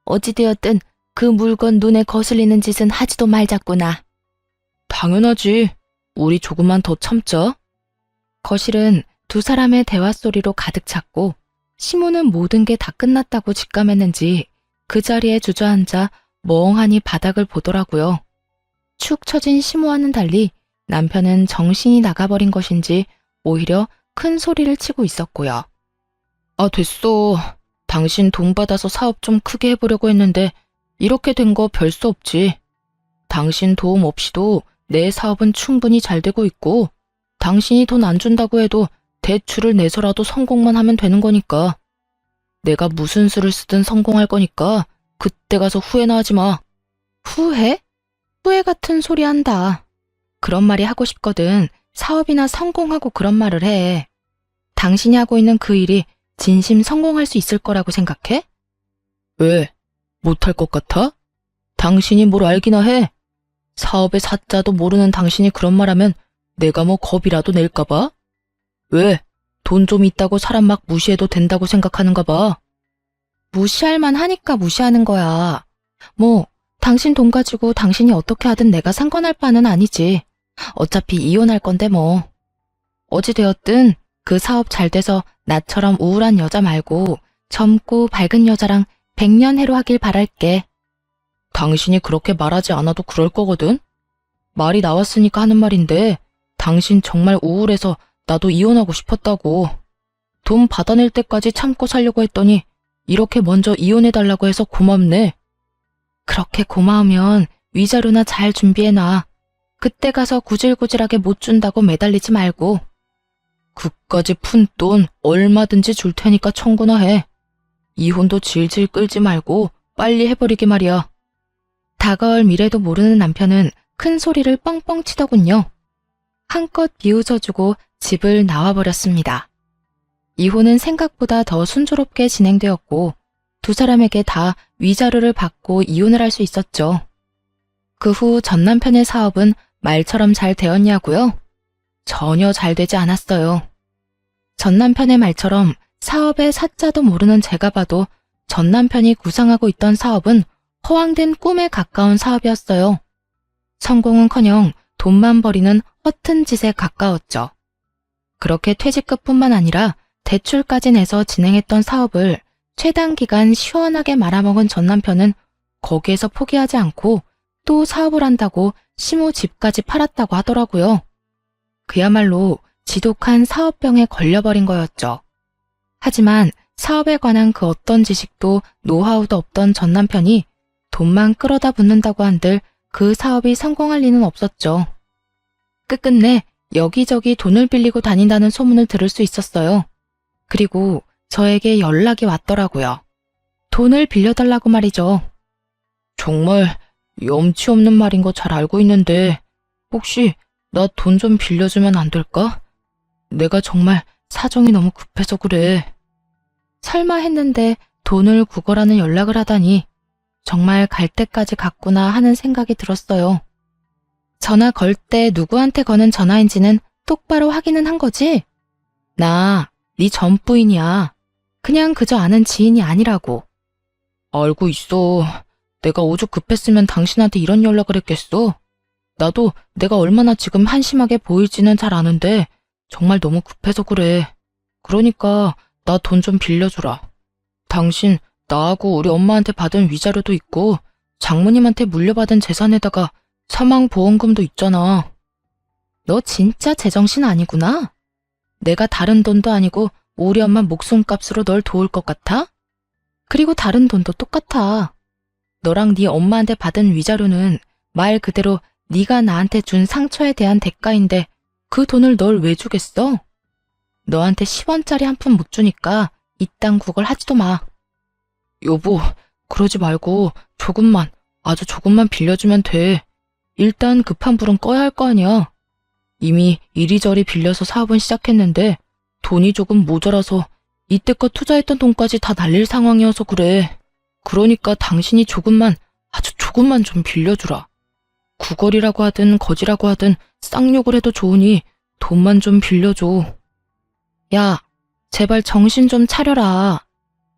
어찌되었든 그 물건 눈에 거슬리는 짓은 하지도 말자꾸나. 당연하지. 우리 조금만 더 참자. 거실은 두 사람의 대화 소리로 가득 찼고 시모는 모든 게 다 끝났다고 직감했는지 그 자리에 주저앉아 멍하니 바닥을 보더라고요. 축 처진 시모와는 달리 남편은 정신이 나가버린 것인지 오히려 큰 소리를 치고 있었고요. 아, 됐어. 당신 돈 받아서 사업 좀 크게 해보려고 했는데 이렇게 된 거 별 수 없지. 당신 도움 없이도 내 사업은 충분히 잘 되고 있고 당신이 돈 안 준다고 해도 대출을 내서라도 성공만 하면 되는 거니까. 내가 무슨 수를 쓰든 성공할 거니까 그때 가서 후회나 하지 마. 후회? 후회 같은 소리 한다. 그런 말이 하고 싶거든. 사업이나 성공하고 그런 말을 해. 당신이 하고 있는 그 일이 진심 성공할 수 있을 거라고 생각해? 왜? 못할 것 같아? 당신이 뭘 알기나 해? 사업의 사자도 모르는 당신이 그런 말하면 내가 뭐 겁이라도 낼까 봐? 왜? 돈 좀 있다고 사람 막 무시해도 된다고 생각하는가 봐. 무시할 만하니까 무시하는 거야. 뭐 당신 돈 가지고 당신이 어떻게 하든 내가 상관할 바는 아니지. 어차피 이혼할 건데 뭐. 어찌되었든 그 사업 잘 돼서 나처럼 우울한 여자 말고 젊고 밝은 여자랑 백년해로 하길 바랄게. 당신이 그렇게 말하지 않아도 그럴 거거든? 말이 나왔으니까 하는 말인데 당신 정말 우울해서 나도 이혼하고 싶었다고. 돈 받아낼 때까지 참고 살려고 했더니 이렇게 먼저 이혼해달라고 해서 고맙네. 그렇게 고마우면 위자료나 잘 준비해놔. 그때 가서 구질구질하게 못 준다고 매달리지 말고. 그까지 푼 돈 얼마든지 줄 테니까 청구나 해. 이혼도 질질 끌지 말고 빨리 해버리게 말이야. 다가올 미래도 모르는 남편은 큰 소리를 뻥뻥 치더군요. 한껏 비웃어주고 집을 나와버렸습니다. 이혼은 생각보다 더 순조롭게 진행되었고 두 사람에게 다 위자료를 받고 이혼을 할 수 있었죠. 그 후 전 남편의 사업은 말처럼 잘 되었냐고요? 전혀 잘 되지 않았어요. 전 남편의 말처럼 사업의 사자도 모르는 제가 봐도 전 남편이 구상하고 있던 사업은 허황된 꿈에 가까운 사업이었어요. 성공은커녕 돈만 버리는 허튼 짓에 가까웠죠. 그렇게 퇴직급뿐만 아니라 대출까지 내서 진행했던 사업을 최단 기간 시원하게 말아먹은 전 남편은 거기에서 포기하지 않고 또 사업을 한다고 시모 집까지 팔았다고 하더라고요. 그야말로 지독한 사업병에 걸려버린 거였죠. 하지만 사업에 관한 그 어떤 지식도 노하우도 없던 전 남편이 돈만 끌어다 붓는다고 한들 그 사업이 성공할 리는 없었죠. 끝끝내 여기저기 돈을 빌리고 다닌다는 소문을 들을 수 있었어요. 그리고 저에게 연락이 왔더라고요. 돈을 빌려달라고 말이죠. 정말 염치 없는 말인 거 잘 알고 있는데 혹시 나 돈 좀 빌려주면 안 될까? 내가 정말 사정이 너무 급해서 그래. 설마 했는데 돈을 구걸하는 연락을 하다니 정말 갈 때까지 갔구나 하는 생각이 들었어요. 전화 걸 때 누구한테 거는 전화인지는 똑바로 확인은 한 거지? 나 네 전 부인이야. 그냥 그저 아는 지인이 아니라고. 알고 있어. 내가 오죽 급했으면 당신한테 이런 연락을 했겠어? 나도 내가 얼마나 지금 한심하게 보일지는 잘 아는데 정말 너무 급해서 그래. 그러니까 나 돈 좀 빌려주라. 당신 나하고 우리 엄마한테 받은 위자료도 있고 장모님한테 물려받은 재산에다가 사망보험금도 있잖아. 너 진짜 제정신 아니구나? 내가 다른 돈도 아니고 우리 엄마 목숨값으로 널 도울 것 같아? 그리고 다른 돈도 똑같아. 너랑 네 엄마한테 받은 위자료는 말 그대로 네가 나한테 준 상처에 대한 대가인데 그 돈을 널 왜 주겠어? 너한테 10원짜리 한 푼 못 주니까 이딴 구걸 하지도 마. 여보, 그러지 말고 조금만, 아주 조금만 빌려주면 돼. 일단 급한 불은 꺼야 할 거 아니야. 이미 이리저리 빌려서 사업은 시작했는데 돈이 조금 모자라서 이때껏 투자했던 돈까지 다 날릴 상황이어서 그래. 그러니까 당신이 조금만, 아주 조금만 좀 빌려주라. 구걸이라고 하든 거지라고 하든 쌍욕을 해도 좋으니 돈만 좀 빌려줘. 야, 제발 정신 좀 차려라.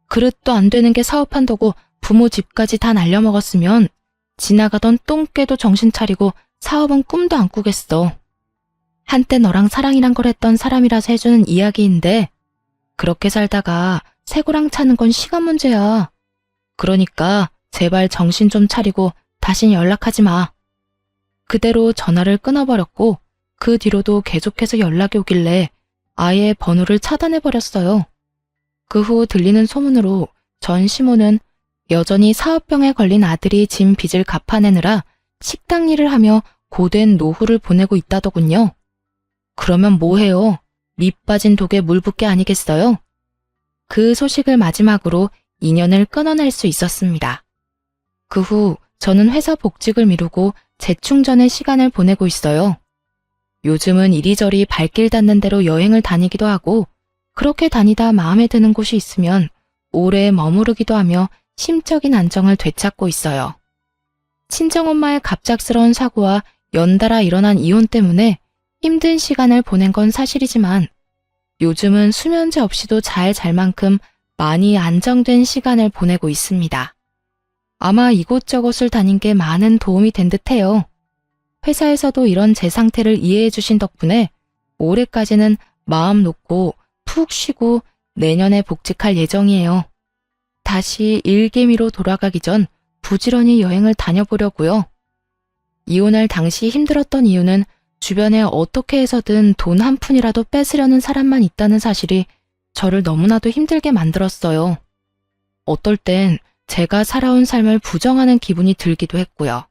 그릇도 안 되는 게 사업한다고 부모 집까지 다 날려먹었으면 지나가던 똥개도 정신 차리고 사업은 꿈도 안 꾸겠어. 한때 너랑 사랑이란 걸 했던 사람이라서 해주는 이야기인데 그렇게 살다가 새고랑 차는 건 시간 문제야. 그러니까 제발 정신 좀 차리고 다신 연락하지 마. 그대로 전화를 끊어버렸고 그 뒤로도 계속해서 연락이 오길래 아예 번호를 차단해버렸어요. 그 후 들리는 소문으로 전 시모는 여전히 사업병에 걸린 아들이 진 빚을 갚아내느라 식당 일을 하며 고된 노후를 보내고 있다더군요. 그러면 뭐해요? 밑 빠진 독에 물 붓게 아니겠어요? 그 소식을 마지막으로 인연을 끊어낼 수 있었습니다. 그 후 저는 회사 복직을 미루고 재충전의 시간을 보내고 있어요. 요즘은 이리저리 발길 닿는 대로 여행을 다니기도 하고 그렇게 다니다 마음에 드는 곳이 있으면 오래 머무르기도 하며 심적인 안정을 되찾고 있어요. 친정엄마의 갑작스러운 사고와 연달아 일어난 이혼 때문에 힘든 시간을 보낸 건 사실이지만 요즘은 수면제 없이도 잘 잘 만큼 많이 안정된 시간을 보내고 있습니다. 아마 이곳저곳을 다닌 게 많은 도움이 된 듯해요. 회사에서도 이런 제 상태를 이해해 주신 덕분에 올해까지는 마음 놓고 푹 쉬고 내년에 복직할 예정이에요. 다시 일개미로 돌아가기 전 부지런히 여행을 다녀보려고요. 이혼할 당시 힘들었던 이유는 주변에 어떻게 해서든 돈 한 푼이라도 뺏으려는 사람만 있다는 사실이 저를 너무나도 힘들게 만들었어요. 어떨 땐 제가 살아온 삶을 부정하는 기분이 들기도 했고요.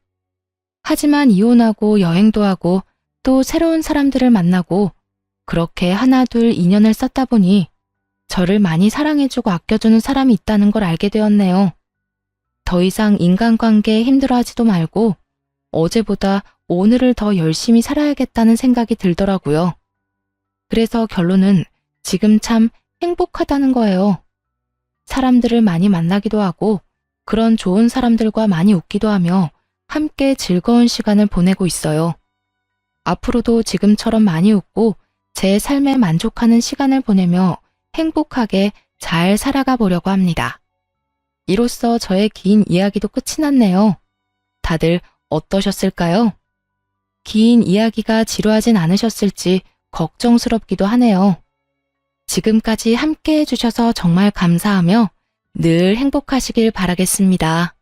하지만 이혼하고 여행도 하고 또 새로운 사람들을 만나고 그렇게 하나둘 인연을 쌓다 보니 저를 많이 사랑해주고 아껴주는 사람이 있다는 걸 알게 되었네요. 더 이상 인간관계에 힘들어하지도 말고 어제보다 오늘을 더 열심히 살아야겠다는 생각이 들더라고요. 그래서 결론은 지금 참 행복하다는 거예요. 사람들을 많이 만나기도 하고 그런 좋은 사람들과 많이 웃기도 하며 함께 즐거운 시간을 보내고 있어요. 앞으로도 지금처럼 많이 웃고 제 삶에 만족하는 시간을 보내며 행복하게 잘 살아가 보려고 합니다. 이로써 저의 긴 이야기도 끝이 났네요. 다들 어떠셨을까요? 긴 이야기가 지루하진 않으셨을지 걱정스럽기도 하네요. 지금까지 함께 해주셔서 정말 감사하며 늘 행복하시길 바라겠습니다.